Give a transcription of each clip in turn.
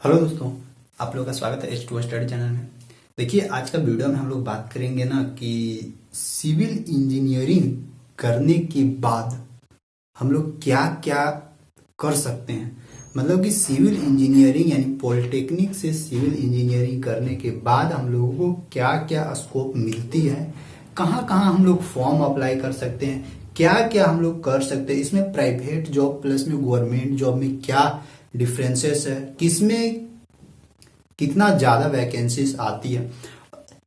Hello दोस्तों, आप लोगों का स्वागत है H2O स्टडी चैनल में। देखिए, आज का वीडियो में हम लोग बात करेंगे ना कि सिविल इंजीनियरिंग करने के बाद हम लोग क्या क्या कर सकते हैं। मतलब कि सिविल इंजीनियरिंग यानी पॉलिटेक्निक से सिविल इंजीनियरिंग करने के बाद हम लोगों को क्या क्या स्कोप मिलती है, कहाँ कहाँ हम लोग फॉर्म अप्लाई कर सकते हैं, क्या क्या हम लोग कर सकते हैं। इसमें प्राइवेट जॉब प्लस में गवर्नमेंट जॉब में क्या डिफरेंसेस है, किसमें कितना ज्यादा वैकेंसीज आती है,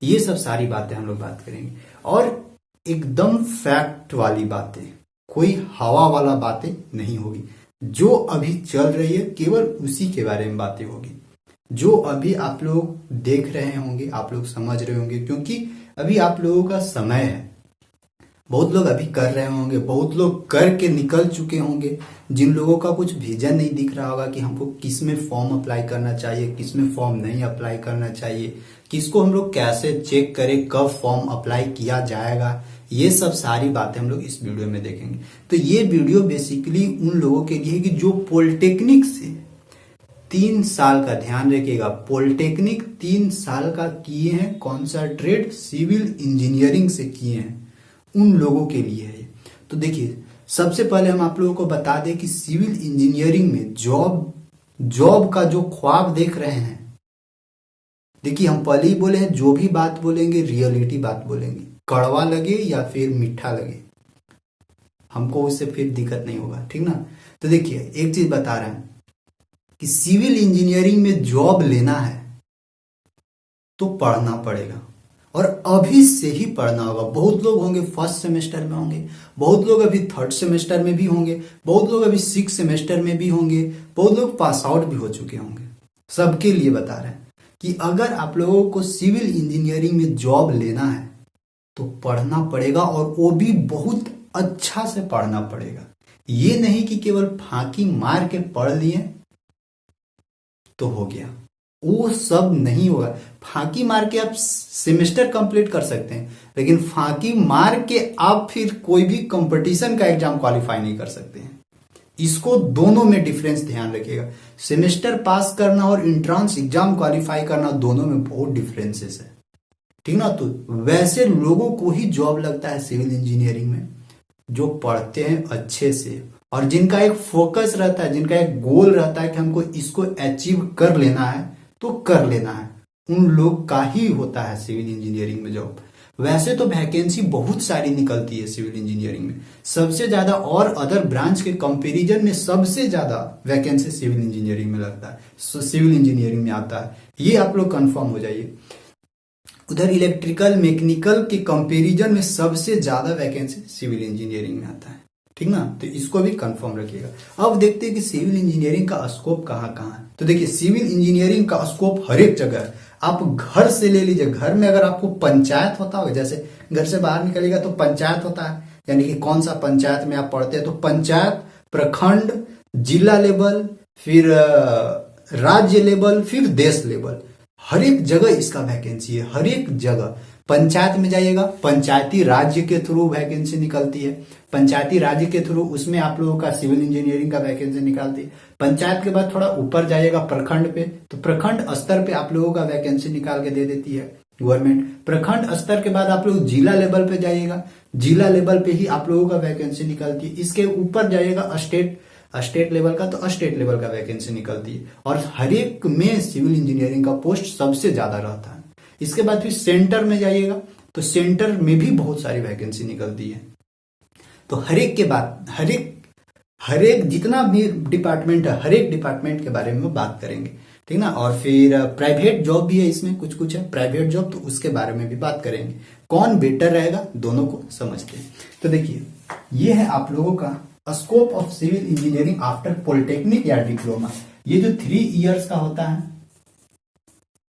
ये सब सारी बातें हम लोग बात करेंगे। और एकदम फैक्ट वाली बातें, कोई हवा वाला बातें नहीं होगी। जो अभी चल रही है केवल उसी के बारे में बातें होगी। जो अभी आप लोग देख रहे होंगे, आप लोग समझ रहे होंगे, क्योंकि अभी आप लोगों का समय है। बहुत लोग अभी कर रहे होंगे, बहुत लोग करके निकल चुके होंगे। जिन लोगों का कुछ विजन नहीं दिख रहा होगा कि हमको किस में फॉर्म अप्लाई करना चाहिए, किस में फॉर्म नहीं अप्लाई करना चाहिए, किसको हम लोग कैसे चेक करें, कब फॉर्म अप्लाई किया जाएगा, ये सब सारी बातें हम लोग इस वीडियो में देखेंगे। तो ये वीडियो बेसिकली उन लोगों के लिए है कि जो पॉलिटेक्निक से 3 साल का, ध्यान रखिएगा, पॉलिटेक्निक 3 साल का किए हैं, कौन सा ट्रेड, सिविल इंजीनियरिंग से किए हैं, उन लोगों के लिए है। तो देखिए, सबसे पहले हम आप लोगों को बता दें कि सिविल इंजीनियरिंग में जॉब का जो ख्वाब देख रहे हैं, देखिए हम पहले ही बोले हैं, जो भी बात बोलेंगे रियलिटी बात बोलेंगे, कड़वा लगे या फिर मीठा लगे, हमको उससे फिर दिक्कत नहीं होगा, ठीक ना। तो देखिए, एक चीज बता रहे हैं कि सिविल इंजीनियरिंग में जॉब लेना है तो पढ़ना पड़ेगा, और अभी से ही पढ़ना होगा। बहुत लोग होंगे फर्स्ट सेमेस्टर में होंगे, बहुत लोग अभी थर्ड सेमेस्टर में भी होंगे, बहुत लोग अभी 6 सेमेस्टर में भी होंगे, बहुत लोग पास आउट भी हो चुके होंगे। सबके लिए बता रहे हैं कि अगर आप लोगों को सिविल इंजीनियरिंग में जॉब लेना है तो पढ़ना पड़ेगा, और वो भी बहुत अच्छा से पढ़ना पड़ेगा। ये नहीं कि केवल फांकी मार के पढ़ लिए तो हो गया, वो सब नहीं होगा। फांकी मार के आप सेमेस्टर कंप्लीट कर सकते हैं, लेकिन फांकी मार के आप फिर कोई भी कंपटीशन का एग्जाम क्वालिफाई नहीं कर सकते हैं। इसको दोनों में डिफरेंस ध्यान रखिएगा। सेमेस्टर पास करना और एंट्रेंस एग्जाम क्वालिफाई करना, दोनों में बहुत डिफरेंसेस है, ठीक ना। तो वैसे लोगों को ही जॉब लगता है सिविल इंजीनियरिंग में जो पढ़ते हैं अच्छे से, और जिनका एक फोकस रहता है, जिनका एक गोल रहता है कि हमको इसको अचीव कर लेना है तो कर लेना है, उन लोग का ही होता है सिविल इंजीनियरिंग में जॉब। वैसे तो वैकेंसी बहुत सारी निकलती है सिविल इंजीनियरिंग में, सबसे ज्यादा, और अदर ब्रांच के कंपैरिजन में सबसे ज्यादा वैकेंसी सिविल इंजीनियरिंग में लगता है, सिविल इंजीनियरिंग में आता है। ये आप लोग कंफर्म हो जाइए। उधर इलेक्ट्रिकल मैकेनिकल के कंपैरिजन में सबसे ज्यादा वैकेंसी सिविल इंजीनियरिंग में आता है, ठीक ना। तो इसको भी कंफर्म रखिएगा। अब देखते हैं कि सिविल इंजीनियरिंग का स्कोप कहाँ कहाँ है। तो देखिए, सिविल इंजीनियरिंग का स्कोप हर एक जगह है। आप घर से ले लीजिए, घर में अगर आपको पंचायत होता होगा, जैसे घर से बाहर निकलेगा तो पंचायत होता है, यानी कि कौन सा पंचायत में आप पढ़ते हैं, तो पंचायत, प्रखंड, जिला लेवल, फिर राज्य लेवल, फिर देश लेवल, हर एक जगह इसका वैकेंसी है। हर एक जगह पंचायत में जाइएगा, पंचायती राज्य के थ्रू वैकेंसी निकलती है, पंचायती राज्य के थ्रू उसमें आप लोगों का सिविल इंजीनियरिंग का वैकेंसी निकालती है। पंचायत के बाद थोड़ा ऊपर जाइएगा प्रखंड पे, तो प्रखंड स्तर पे आप लोगों का वैकेंसी निकाल के दे देती है गवर्नमेंट। प्रखंड स्तर के बाद आप लोग जिला लेवल पे जाइएगा, जिला लेवल पे ही आप लोगों का वैकेंसी निकलती है। इसके ऊपर जाइएगा स्टेट लेवल का, तो स्टेट लेवल का वैकेंसी निकलती है, और हर एक में सिविल इंजीनियरिंग का पोस्ट सबसे ज्यादा रहता है। इसके बाद फिर सेंटर में जाइएगा, तो सेंटर में भी बहुत सारी वैकेंसी निकलती है। तो हर एक के बाद हर एक जितना भी डिपार्टमेंट है, हर एक डिपार्टमेंट के बारे में बात करेंगे, ठीक ना। और फिर प्राइवेट जॉब भी है, इसमें कुछ कुछ है प्राइवेट जॉब, तो उसके बारे में भी बात करेंगे। कौन बेटर रहेगा, दोनों को समझते हैं। तो देखिए, ये है आप लोगों का scope of civil engineering after polytechnic या डिप्लोमा। ये जो 3 इयर्स का होता है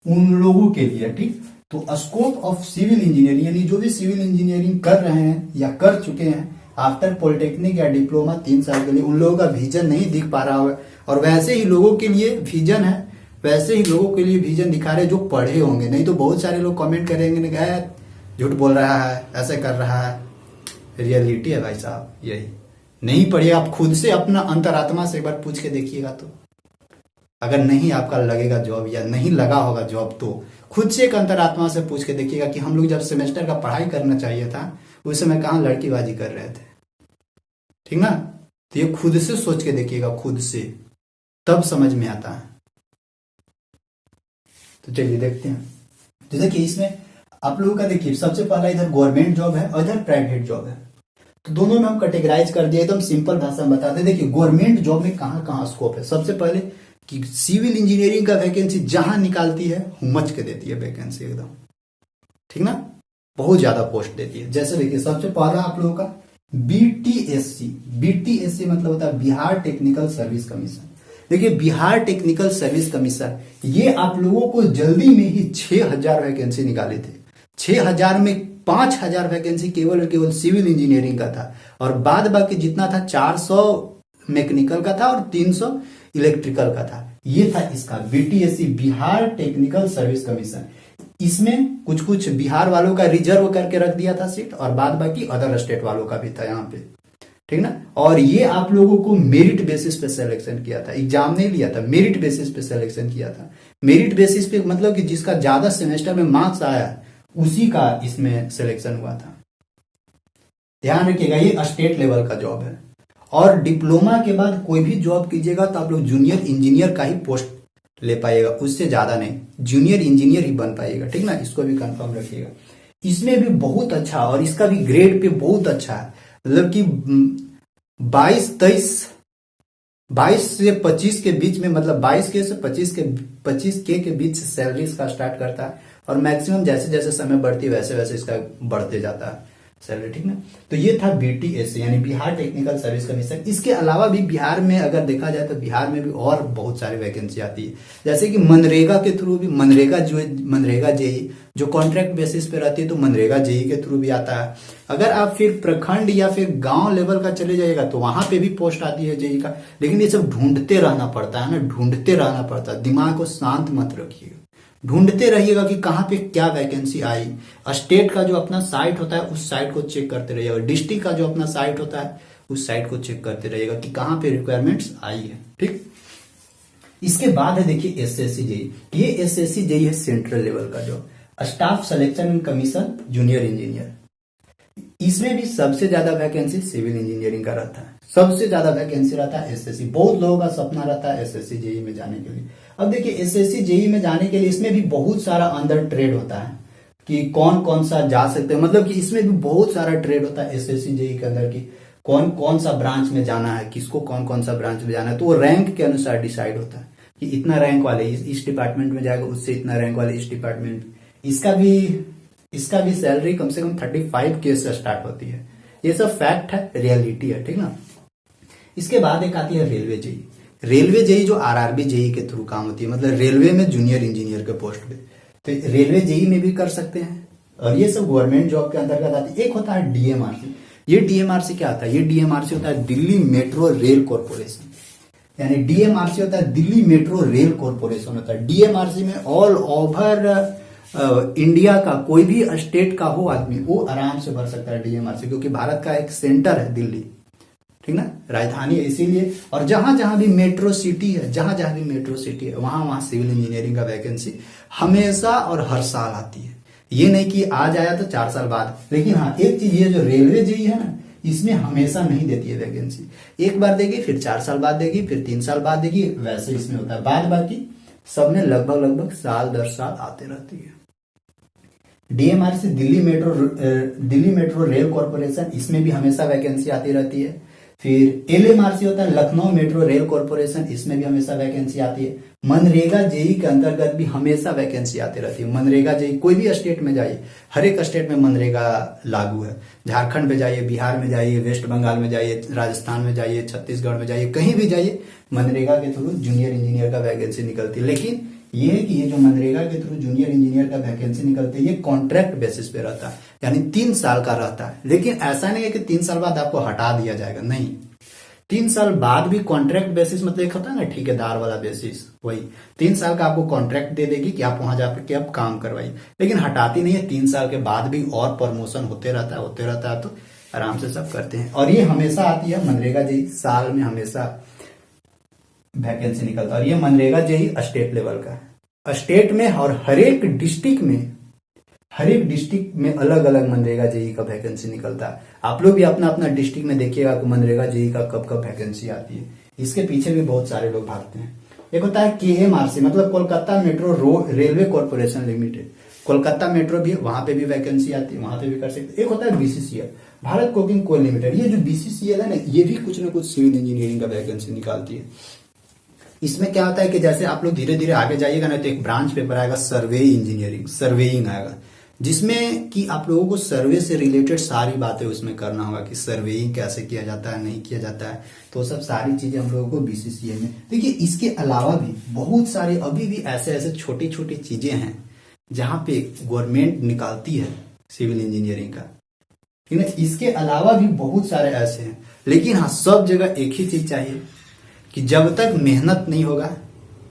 उन लोगों के लिए, ठीक। तो स्कोप ऑफ सिविल इंजीनियरिंग, यानी जो भी सिविल इंजीनियरिंग कर रहे हैं या कर चुके हैं आफ्टर पॉलिटेक्निक या डिप्लोमा 3 साल के लिए, उन लोगों का विजन नहीं दिख पा रहा होगा। और वैसे ही लोगों के लिए विजन है, वैसे ही लोगों के लिए विजन दिखा रहे जो पढ़े होंगे। नहीं तो बहुत सारे लोग कमेंट करेंगे कि झूठ बोल रहा है, ऐसे कर रहा है। रियलिटी है भाई साहब, यही नहीं पढ़िए। आप खुद से अपना अंतरात्मा से एक बार पूछ के देखिएगा तो अगर नहीं आपका लगेगा जॉब या नहीं लगा होगा जॉब, तो खुद से एक अंतरात्मा से पूछ के देखिएगा कि हम लोग जब सेमेस्टर का पढ़ाई करना चाहिए था उस समय कहाँ लड़कीबाजी कर रहे थे। ठीक ना। तो ये खुद से सोच के देखिएगा, खुद से, तब समझ में आता है। तो चलिए देखते हैं। तो देखिए इसमें आप लोगों का देखिए सबसे पहला इधर गवर्नमेंट जॉब है और इधर प्राइवेट जॉब है। तो दोनों में हम कैटेगराइज कर दिया, एकदम सिंपल भाषा में बताते हैं। देखिए गवर्नमेंट जॉब में कहाँ कहाँ स्कोप है। सबसे पहले कि सिविल इंजीनियरिंग का वैकेंसी जहां निकालती है हुमच के देती है वैकेंसी एकदम, ठीक ना, बहुत ज्यादा पोस्ट देती है। जैसे देखिए सबसे पहला आप लोगों का बीटीएससी। बीटीएससी मतलब होता है बिहार टेक्निकल सर्विस कमीशन। देखिए बिहार टेक्निकल सर्विस कमीशन, ये आप लोगों को जल्दी में ही 6000 वैकेंसी निकाले थे। 6000 में 5000 वैकेंसी केवल और केवल सिविल इंजीनियरिंग का था, और बाद बाकी जितना था 400 मैकेनिकल का था और 300 इलेक्ट्रिकल का था। ये था इसका BTSC, Bihar technical service commission. इसमें कुछ कुछ बिहार वालों का रिजर्व करके रख दिया था सीट, और बाद बाकी अदर स्टेट वालों का भी था यहाँ पे, ठीक ना। और ये आप लोगों को मेरिट बेसिस पे सिलेक्शन किया था, एग्जाम नहीं लिया था, मेरिट बेसिस पे सिलेक्शन किया था। मेरिट बेसिस पे मतलब कि जिसका ज्यादा सेमेस्टर में मार्क्स आया उसी का इसमें सिलेक्शन हुआ था। ध्यान रखिएगा ये स्टेट लेवल का जॉब है। और डिप्लोमा के बाद कोई भी जॉब कीजिएगा तो आप लोग जूनियर इंजीनियर का ही पोस्ट ले पाइएगा, उससे ज्यादा नहीं, जूनियर इंजीनियर ही बन पाइएगा, ठीक ना। इसको भी कंफर्म रखिएगा। इसमें भी बहुत अच्छा, और इसका भी ग्रेड पे बहुत अच्छा है, मतलब कि 22 से 25 के बीच में, मतलब 22 के से 25 के बीच से सैलरी इसका स्टार्ट करता है, और मैक्सिमम जैसे जैसे समय बढ़ती वैसे वैसे इसका बढ़ते जाता है सैलरी, ठीक ना। तो ये था बीटीएससी यानी बिहार टेक्निकल सर्विस कमीशन। इसके अलावा भी बिहार में अगर देखा जाए तो बिहार में भी और बहुत सारी वैकेंसी आती है, जैसे कि मनरेगा के थ्रू भी, मनरेगा जेई जो कॉन्ट्रैक्ट बेसिस पे रहती है, तो मनरेगा जेई के थ्रू भी आता है। अगर आप फिर प्रखंड या फिर गांव लेवल का चले जाएगा तो वहां पे भी पोस्ट आती है जेई का, लेकिन ये सब ढूंढते रहना पड़ता है ना, ढूंढते रहना पड़ता है। दिमाग को शांत मत रखिएगा, ढूंढते रहिएगा कि कहाँ पे क्या वैकेंसी आई। स्टेट का जो अपना साइट होता है उस साइट को चेक करते रहिएगा, डिस्ट्रिक्ट का जो अपना साइट होता है उस साइट को चेक करते रहिएगा कि कहाँ पे रिक्वायरमेंट्स आई है, ठीक। इसके बाद है देखिए एसएससी जेई। ये एसएससी जेई है सेंट्रल लेवल का जो staff selection commission junior engineer. इसमें भी सबसे ज्यादा वैकेंसी सिविल इंजीनियरिंग का रहता है, सबसे ज्यादा वैकेंसी रहता है एसएससी। बहुत लोगों का सपना रहता है एसएससी जेई में जाने के लिए। अब देखिए एसएससी जेई में जाने के लिए इसमें भी बहुत सारा अंदर ट्रेड होता है कि कौन कौन सा जा सकते हैं, मतलब कि इसमें भी बहुत सारा ट्रेड होता है एसएससी जेई के अंदर की कौन कौन सा ब्रांच में जाना है, किसको कौन कौन सा ब्रांच में जाना है। तो वो रैंक के अनुसार डिसाइड होता है कि इतना रैंक वाले इस डिपार्टमेंट में जाएगा, उससे इतना रैंक वाले इस डिपार्टमेंट। इसका भी सैलरी कम से कम 35K से स्टार्ट होती है। ये सब फैक्ट है, रियलिटी है, ठीक ना। इसके बाद एक आती है रेलवे जेई। रेलवे जेई जो आरआरबी जेई के थ्रू काम होती है, मतलब रेलवे में जूनियर इंजीनियर के पोस्ट पे, तो रेलवे जेई में भी कर सकते हैं। और ये सब गवर्नमेंट जॉब के अंतर्गत आती है। एक होता है डीएमआरसी। ये डीएमआरसी क्या होता है? ये डीएमआरसी होता है दिल्ली मेट्रो रेल कॉर्पोरेशन, यानी डीएमआरसी होता है दिल्ली मेट्रो रेल कॉर्पोरेशन होता है। डीएमआरसी में ऑल ओवर इंडिया का कोई भी स्टेट का हो आदमी वो आराम से भर सकता है डीएमआरसी, क्योंकि भारत का एक सेंटर है दिल्ली, ठीक ना, राजधानी है इसीलिए। और जहां जहां भी मेट्रो सिटी है, वहां वहां सिविल इंजीनियरिंग का वैकेंसी हमेशा और हर साल आती है। ये नहीं कि आज आया तो 4 साल बाद। लेकिन हाँ एक चीज, ये जो रेलवे जेई है ना, इसमें हमेशा नहीं देती है वैकेंसी। एक बार देगी, फिर 4 साल बाद देगी, फिर 3 साल बाद देगी, वैसे इसमें होता है। बाद बाकी सब में लगभग साल दर साल आते रहती है। DMRC Delhi metro rail corporation, इसमें भी हमेशा वैकेंसी आती रहती है। फिर एलएमआरसी होता है लखनऊ मेट्रो रेल कॉर्पोरेशन, इसमें भी हमेशा वैकेंसी आती है। मनरेगा जेई के अंतर्गत भी हमेशा वैकेंसी आती रहती है। मनरेगा जेई कोई भी स्टेट में जाइए, हर एक स्टेट में मनरेगा लागू है। झारखंड में जाइए, बिहार में जाइए, वेस्ट बंगाल में जाइए, राजस्थान में जाइए, छत्तीसगढ़ में जाइए, कहीं भी जाइए मनरेगा के थ्रू जूनियर इंजीनियर का वैकेंसी निकलती है। लेकिन ये है कि ये जो मनरेगा के थ्रू जूनियर इंजीनियर का वैकेंसी निकलती है ये कॉन्ट्रैक्ट बेसिस पे रहता है, यानी 3 साल का रहता है। लेकिन ऐसा नहीं है कि 3 साल बाद आपको हटा दिया जाएगा, नहीं। 3 साल बाद भी कॉन्ट्रैक्ट बेसिस, मतलब एक होता है ना ठेकेदार वाला बेसिस, वही 3 साल का आपको कॉन्ट्रैक्ट दे देगी कि आप वहां जाकर आप काम करवाइए। लेकिन हटाती नहीं है, 3 साल के बाद भी और प्रमोशन होते रहता है, तो आराम से सब करते हैं। और ये हमेशा आती है मनरेगा जी, साल में हमेशा वैकेंसी निकलता है। और ये मनरेगा जेई स्टेट लेवल का है। स्टेट में और हर एक डिस्ट्रिक्ट में अलग अलग मनरेगा जेई का वैकेंसी निकलता है। आप लोग भी अपना अपना डिस्ट्रिक्ट में देखिएगा कि मनरेगा जेई का कब कब वैकेंसी आती है। इसके पीछे भी बहुत सारे लोग भागते हैं। एक होता है KMRC, मतलब Kolkata metro railway corporation limited. Kolkata metro भी, वहां पे भी वैकेंसी आती है, वहां पे भी कर सकते। एक होता है BCCL, Bharat coking coal limited. ये जो BCCL है ना, ये भी कुछ ना कुछ सिविल इंजीनियरिंग का वैकेंसी निकालती है। इसमें क्या होता है कि जैसे आप लोग धीरे धीरे आगे जाइएगा ना, तो एक ब्रांच पेपर आएगा सर्वेइंग आएगा, जिसमें कि आप लोगों को सर्वे से रिलेटेड सारी बातें उसमें करना होगा कि सर्वेइंग कैसे किया जाता है, नहीं किया जाता है। तो सब सारी चीजें हम लोगों को BCCL में। देखिए, इसके अलावा भी बहुत सारे अभी भी ऐसे ऐसे छोटी छोटी चीजें हैं जहां पे गवर्नमेंट निकालती है सिविल इंजीनियरिंग का, ठीक है। इसके अलावा भी बहुत सारे ऐसे हैं, लेकिन हाँ, सब जगह एक ही चीज चाहिए कि जब तक मेहनत नहीं होगा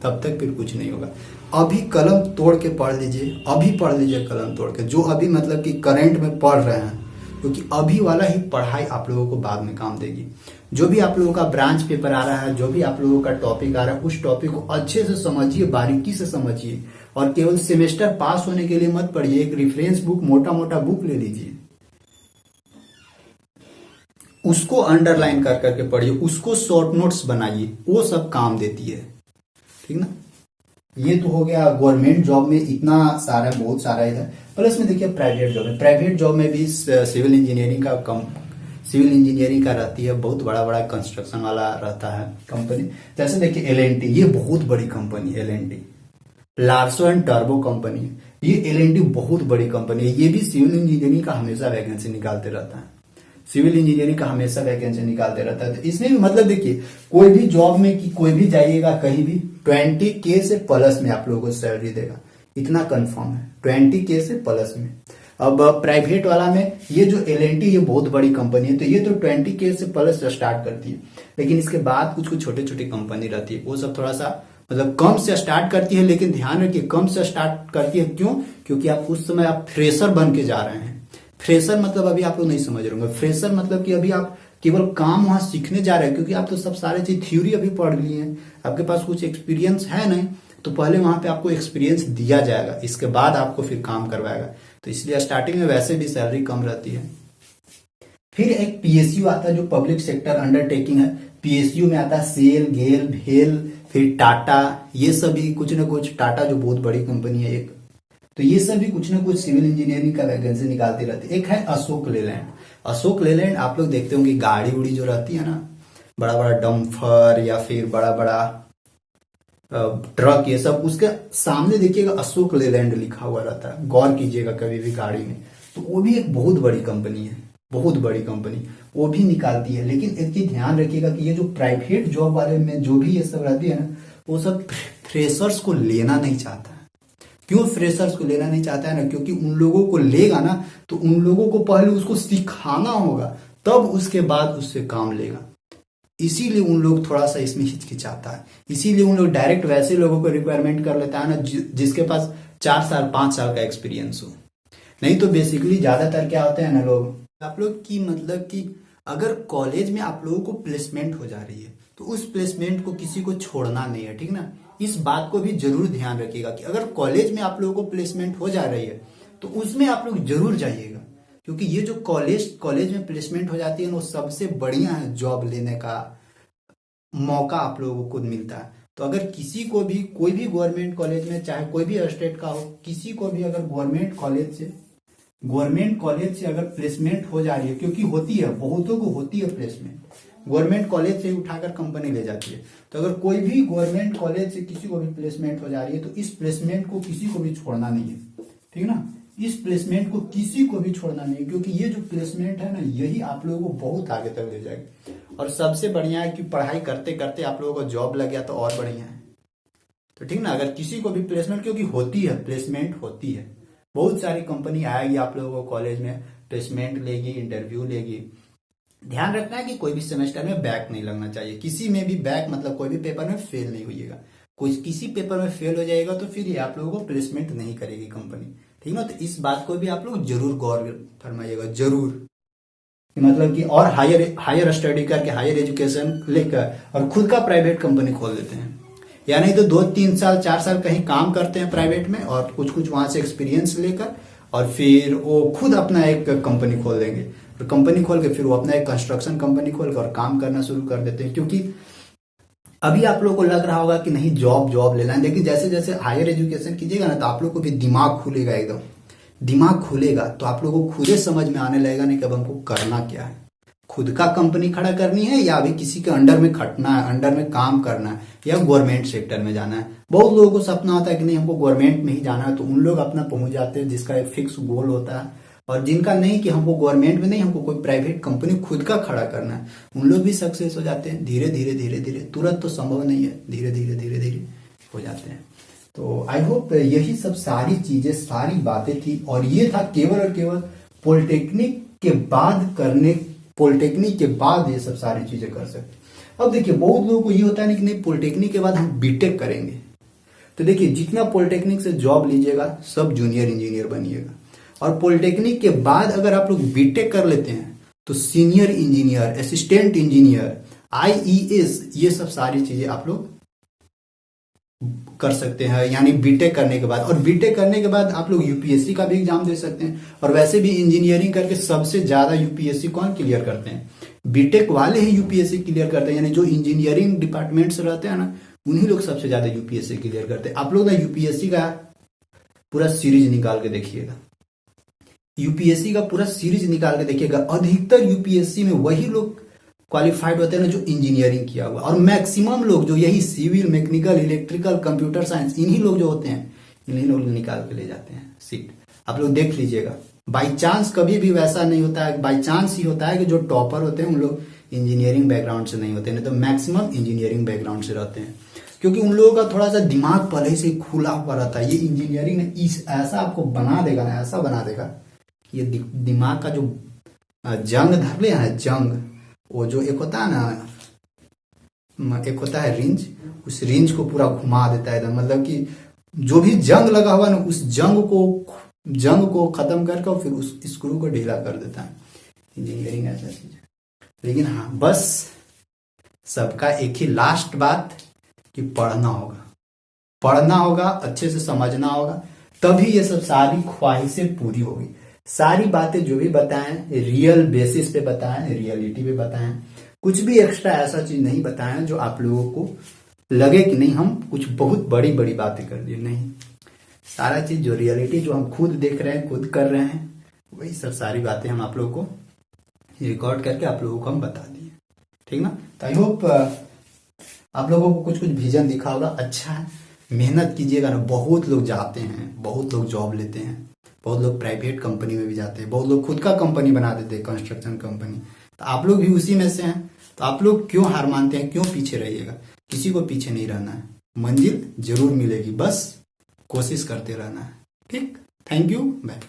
तब तक फिर कुछ नहीं होगा। अभी कलम तोड़ के पढ़ लीजिए, अभी पढ़ लीजिए कलम तोड़ के, जो अभी मतलब कि करंट में पढ़ रहे हैं, क्योंकि अभी वाला ही पढ़ाई आप लोगों को बाद में काम देगी। जो भी आप लोगों का ब्रांच पेपर आ रहा है, जो भी आप लोगों का टॉपिक आ रहा है, उस टॉपिक को अच्छे से समझिए, बारीकी से समझिए। और केवल सेमेस्टर पास होने के लिए मत पढ़िए, एक रेफरेंस बुक, मोटा मोटा बुक ले लीजिए, उसको अंडरलाइन कर करके पढ़िए, उसको शॉर्ट नोट्स बनाइए, वो सब काम देती है, ठीक ना। ये तो हो गया गवर्नमेंट जॉब में, इतना सारा बहुत सारा है। प्लस में देखिए प्राइवेट जॉब में भी सिविल इंजीनियरिंग का रहती है। बहुत बड़ा बड़ा कंस्ट्रक्शन वाला रहता है कंपनी। जैसे देखिए L&T, ये बहुत बड़ी company L&T, Larsen and turbo company, ये L&T बहुत बड़ी कंपनी है। ये भी सिविल इंजीनियरिंग का हमेशा वैकेंसी निकालते रहता है, तो इसमें भी मतलब देखिए, कोई भी जॉब में कि कोई भी जाइएगा कहीं भी, 20K से प्लस में आप लोगों को सैलरी देगा, इतना कंफर्म है, 20K से प्लस में। अब प्राइवेट वाला में ये जो L&T, ये बहुत बड़ी कंपनी है, तो ये तो 20K से प्लस स्टार्ट करती है। लेकिन इसके बाद कुछ कुछ छोटे छोटी कंपनी रहती है, वो सब थोड़ा सा मतलब कम से स्टार्ट करती है। लेकिन ध्यान रखिए, कम से स्टार्ट करती है क्यों? क्योंकि आप उस समय आप फ्रेशर बन के जा रहे हैं। फ्रेशर मतलब अभी आप लोग नहीं समझ रहे होंगे, फ्रेशर मतलब कि अभी आप केवल काम वहां सीखने जा रहे हैं, क्योंकि आप तो सब सारे चीज थ्योरी अभी पढ़ लिए हैं, आपके पास कुछ एक्सपीरियंस है नहीं। तो पहले वहां पे आपको एक्सपीरियंस दिया जाएगा, इसके बाद आपको फिर काम करवाएगा। तो इसलिए स्टार्टिंग में वैसे भी सैलरी कम रहती है। फिर एक PSU आता है, जो पब्लिक सेक्टर अंडरटेकिंग है। PSU में आता है सेल, गेल, भेल, फिर टाटा, ये सभी कुछ न कुछ, टाटा जो बहुत बड़ी कंपनी है एक, तो ये सभी कुछ ना कुछ सिविल इंजीनियरिंग का वैकेंसी निकालती रहती है। एक है अशोक लेलैंड, आप लोग देखते होंगे गाड़ी उड़ी जो रहती है ना, बड़ा बड़ा डम्फर या फिर बड़ा बड़ा ट्रक, ये सब, उसके सामने देखिएगा अशोक लेलैंड लिखा हुआ रहता है, गौर कीजिएगा कभी भी गाड़ी में। तो वो भी एक बहुत बड़ी कंपनी है, बहुत बड़ी कंपनी, वो भी निकालती है। लेकिन एक चीज ध्यान रखिएगा कि ये जो प्राइवेट जॉब वाले में जो भी ये सब रहती है ना, वो सब फ्रेशर्स को लेना नहीं चाहता है। क्यों फ्रेशर्स को लेना नहीं चाहता है ना? क्योंकि उन लोगों को लेगा ना, तो उन लोगों को पहले उसको सिखाना होगा, तब उसके बाद उससे काम लेगा। इसीलिए उन लोग थोड़ा सा इसमें हिचकिचाता है, इसीलिए उन लोग डायरेक्ट वैसे लोगों को रिक्वायरमेंट कर लेता है ना जिसके पास 4 साल 5 साल का एक्सपीरियंस हो। नहीं तो बेसिकली ज्यादातर क्या होते हैं ना लोग, आप लोग की मतलब कि अगर कॉलेज में आप लोगों को प्लेसमेंट हो जा रही है, तो उस प्लेसमेंट को किसी को छोड़ना नहीं है, ठीक ना। इस बात को भी जरूर ध्यान रखिएगा कि अगर कॉलेज में आप लोगों को प्लेसमेंट हो जा रही है, तो उसमें आप लोग जरूर जाइएगा, क्योंकि ये जो कॉलेज में प्लेसमेंट हो जाती है ना, वो सबसे बढ़िया है, जॉब लेने का मौका आप लोगों को मिलता है। तो अगर किसी को भी, कोई भी गवर्नमेंट कॉलेज में, चाहे कोई भी स्टेट का हो, किसी को भी अगर गवर्नमेंट कॉलेज से अगर प्लेसमेंट हो जा रही है, क्योंकि होती है, बहुतों को होती है प्लेसमेंट, गवर्नमेंट कॉलेज से उठाकर कंपनी ले जाती है। तो अगर कोई भी गवर्नमेंट कॉलेज से किसी को भी प्लेसमेंट हो जा रही है, तो इस प्लेसमेंट को किसी को भी छोड़ना नहीं है, ठीक है ना। इस प्लेसमेंट को किसी को भी छोड़ना नहीं है, क्योंकि ये जो प्लेसमेंट है ना, यही आप लोगों को बहुत आगे तक ले जाएगी। और सबसे बढ़िया है कि पढ़ाई करते करते आप लोगों को जॉब लग गया तो और बढ़िया है, तो ठीक ना। अगर किसी को भी प्लेसमेंट, क्योंकि होती है, प्लेसमेंट होती है, बहुत सारी कंपनी आएगी आप लोगों को कॉलेज में, प्लेसमेंट लेगी, इंटरव्यू लेगी। ध्यान रखना है कि कोई भी सेमेस्टर में बैक नहीं लगना चाहिए, किसी में भी बैक मतलब कोई भी पेपर में फेल नहीं होइएगा। कोई किसी पेपर में फेल हो जाएगा तो फिर ये आप लोगों को प्लेसमेंट नहीं करेगी कंपनी, ठीक ना। तो इस बात को भी आप लोग जरूर गौर फरमाइएगा, जरूर। कि मतलब कि और हायर स्टडी करके हायर एजुकेशन लेकर और खुद का प्राइवेट कंपनी खोल देते हैं। या नहीं तो 2-3 साल 4 साल कहीं काम करते हैं प्राइवेट में और कुछ कुछ वहां से एक्सपीरियंस लेकर और फिर वो खुद अपना एक कंपनी खोल देंगे। और कंपनी खोल के फिर वो अपना एक कंस्ट्रक्शन कंपनी खोल के और काम करना शुरू कर देते हैं। क्योंकि अभी आप लोगों को लग रहा होगा कि नहीं जॉब लेना है, लेकिन जैसे जैसे हायर एजुकेशन कीजिएगा ना तो आप लोग को भी दिमाग खुलेगा, एकदम दिमाग खुलेगा तो आप लोगों को खुद ही समझ में आने लगेगा नहीं कि अब हमको करना क्या है, खुद का कंपनी खड़ा करनी है या अभी किसी के अंडर में खटना है, अंडर में काम करना है या गवर्नमेंट सेक्टर में जाना है। बहुत लोगों को सपना होता है कि नहीं हमको गवर्नमेंट में ही जाना है, तो उन लोग अपना पहुंच जाते हैं जिसका एक फिक्स गोल होता है। और जिनका नहीं कि हमको गवर्नमेंट में नहीं, हमको कोई प्राइवेट कंपनी खुद का खड़ा करना है, उन लोग भी सक्सेस हो जाते हैं धीरे धीरे धीरे धीरे। तुरंत तो संभव नहीं है, धीरे धीरे धीरे धीरे हो जाते हैं। तो आई होप यही सब सारी चीजें सारी बातें थी और ये था केवल और केवल पॉलिटेक्निक के बाद ये सब सारी चीजें कर सकते। अब देखिए बहुत लोगों को ये होता है कि नहीं पॉलिटेक्निक के बाद हम बीटेक करेंगे, तो देखिए जितना पॉलिटेक्निक से जॉब लीजिएगा सब जूनियर इंजीनियर बनिएगा। और पॉलिटेक्निक के बाद अगर आप लोग बीटेक कर लेते हैं तो senior engineer, assistant engineer, IES, ये सब सारी चीजें आप लोग कर सकते हैं, यानी बीटेक करने के बाद। और बीटेक करने के बाद आप लोग यूपीएससी का भी एग्जाम दे सकते हैं। और वैसे भी इंजीनियरिंग करके सबसे ज्यादा यूपीएससी कौन क्लियर करते हैं? बीटेक वाले ही यूपीएससी क्लियर करते हैं, यानी जो इंजीनियरिंग डिपार्टमेंट से रहते हैं ना उन्हीं लोग सबसे ज्यादा यूपीएससी क्लियर करते हैं। आप लोग ना यूपीएससी का पूरा सीरीज निकाल के देखिएगा, यूपीएससी का पूरा सीरीज निकाल के देखिएगा, अधिकतर यूपीएससी में वही लोग क्वालिफाइड होते हैं ना जो इंजीनियरिंग किया हुआ। और मैक्सिमम लोग जो यही civil, mechanical, electrical, computer science, इन्हीं लोग जो होते हैं इन्हीं लोग निकाल के ले जाते हैं सीट। आप लोग देख लीजिएगा, बाई चांस कभी भी वैसा नहीं होता है, बाई चांस ही होता है कि जो टॉपर होते हैं उन लोग इंजीनियरिंग बैकग्राउंड से नहीं होते, नहीं तो मैक्सिमम इंजीनियरिंग बैकग्राउंड से रहते हैं। क्योंकि उन लोगों का थोड़ा सा दिमाग पहले से खुला हुआ रहता है। ये इंजीनियरिंग ने ऐसा आपको बना देगा ना, ऐसा बना देगा, ये दिमाग का जो जंग धर लिया है, जंग, वो जो एक होता है ना, एक होता है रिंच, उस रिंच को पूरा घुमा देता है एकदम। मतलब कि जो भी जंग लगा हुआ ना उस जंग को खत्म करके फिर उस स्क्रू को ढीला कर देता है। इंजीनियरिंग ऐसा चीज है। लेकिन हाँ, बस सबका एक ही लास्ट बात कि पढ़ना होगा, अच्छे से समझना होगा, तभी ये सब सारी ख्वाहिशें पूरी होगी। सारी बातें जो भी बताएं रियल बेसिस पे बताएं, रियलिटी पे बताएं, कुछ भी एक्स्ट्रा ऐसा चीज नहीं बताएं जो आप लोगों को लगे कि नहीं हम कुछ बहुत बड़ी बड़ी बातें कर दिए। नहीं, सारा चीज जो रियलिटी जो हम खुद देख रहे हैं, खुद कर रहे हैं, वही सब सारी बातें हम आप लोगों को रिकॉर्ड करके आप लोगों को हम बता दिए। ठीक ना? तो आई होप आप लोगों को कुछ कुछ विजन दिखा होगा। अच्छा है, मेहनत कीजिएगा ना। बहुत लोग जाते हैं, बहुत लोग जॉब लेते हैं, बहुत लोग प्राइवेट कंपनी में भी जाते हैं, बहुत लोग खुद का कंपनी बना देते हैं, कंस्ट्रक्शन कंपनी। तो आप लोग भी उसी में से हैं। तो आप लोग क्यों हार मानते हैं, क्यों पीछे रहिएगा? किसी को पीछे नहीं रहना है, मंजिल जरूर मिलेगी, बस कोशिश करते रहना है। ठीक, थैंक यू, बाय।